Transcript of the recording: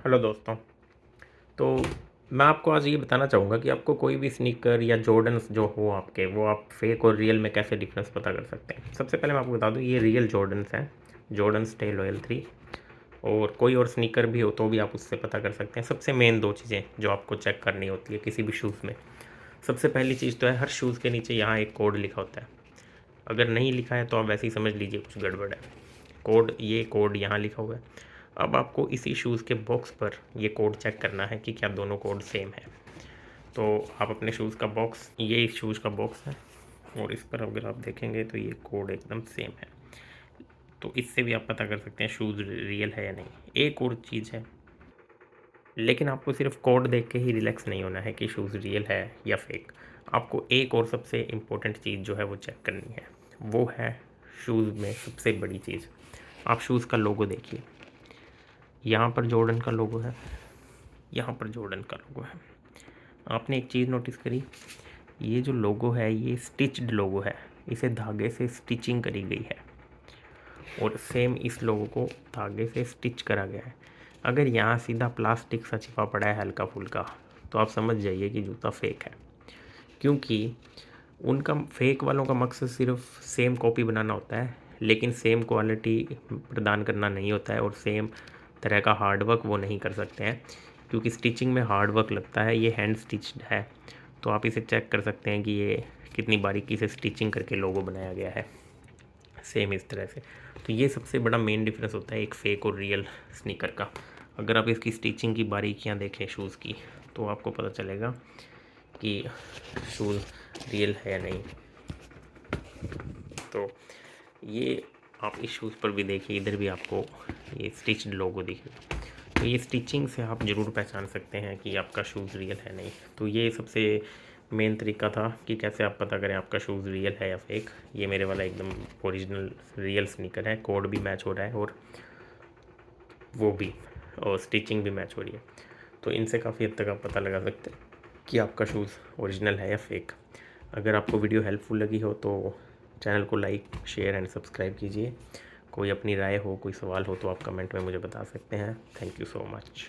Hello दोस्तों। तो मैं आपको आज ये बताना चाहूँगा कि आपको कोई भी स्नीकर या जॉर्डन्स जो हो आपके, वो आप फेक और रियल में कैसे डिफरेंस पता कर सकते हैं। सबसे पहले मैं आपको बता दूँ, ये रियल जॉर्डन्स हैं, जॉर्डन स्टे लॉयल 3। और कोई और स्नीकर भी हो तो भी आप उससे पता कर सकते हैं। सबसे मेन दो चीज़ें जो आपको चेक करनी होती है किसी भी शूज़ में। सबसे पहली चीज़ तो है, हर शूज़ के नीचे यहाँ एक कोड लिखा होता है। अगर नहीं लिखा है तो आप वैसे ही समझ लीजिए कुछ गड़बड़ है। ये कोड यहाँ लिखा हुआ है। अब आपको इसी शूज़ के बॉक्स पर ये कोड चेक करना है कि क्या दोनों कोड सेम है। तो आप अपने शूज़ का बॉक्स, ये इस शूज़ का बॉक्स है और इस पर अगर आप देखेंगे तो ये कोड एकदम सेम है। तो इससे भी आप पता कर सकते हैं शूज़ रियल है या नहीं। एक और चीज़ है, लेकिन आपको सिर्फ कोड देख के ही रिलैक्स नहीं होना है कि शूज़ रियल है या फेक। आपको एक और सबसे इम्पोर्टेंट चीज़ जो है वो चेक करनी है, वो है शूज़ में सबसे बड़ी चीज़। आप शूज़ का लोगो देखिए, यहाँ पर जॉर्डन का लोगो है, यहाँ पर जॉर्डन का लोगो है। आपने एक चीज़ नोटिस करी, ये जो लोगो है ये स्टिच्ड लोगो है, इसे धागे से स्टिचिंग करी गई है और सेम इस लोगो को धागे से स्टिच करा गया है। अगर यहाँ सीधा प्लास्टिक सा छिपा पड़ा है हल्का फुल्का, तो आप समझ जाइए कि जूता फेक है। क्योंकि उनका, फेक वालों का मकसद सिर्फ सेम कॉपी बनाना होता है, लेकिन सेम क्वालिटी प्रदान करना नहीं होता है और सेम तरह का हार्ड वर्क वो नहीं कर सकते हैं, क्योंकि स्टिचिंग में हार्ड वर्क लगता है। ये हैंड स्टिच्ड है, तो आप इसे चेक कर सकते हैं कि ये कितनी बारीकी से स्टिचिंग करके लोगो बनाया गया है, सेम इस तरह से। तो ये सबसे बड़ा मेन डिफरेंस होता है एक फ़ेक और रियल स्नीकर का। अगर आप इसकी स्टिचिंग की बारीकियाँ देखें शूज़ की, तो आपको पता चलेगा कि शूज़ रियल है या नहीं। तो ये आप इस शूज़ पर भी देखिए, इधर भी आपको ये स्टिच्ड लोगो दिखेगा। तो ये स्टिचिंग से आप ज़रूर पहचान सकते हैं कि आपका शूज़ रियल है नहीं। तो ये सबसे मेन तरीका था कि कैसे आप पता करें आपका शूज़ रियल है या फेक। ये मेरे वाला एकदम ओरिजिनल रियल स्नीकर है, कोड भी मैच हो रहा है और वो भी, और स्टिचिंग भी मैच हो रही है। तो इनसे काफ़ी हद तक आप पता लगा सकते हैं कि आपका शूज़ ओरिजिनल है या फेक। अगर आपको वीडियो हेल्पफुल लगी हो तो चैनल को लाइक, शेयर एंड सब्सक्राइब कीजिए। कोई अपनी राय हो, कोई सवाल हो तो आप कमेंट में मुझे बता सकते हैं। Thank you so much.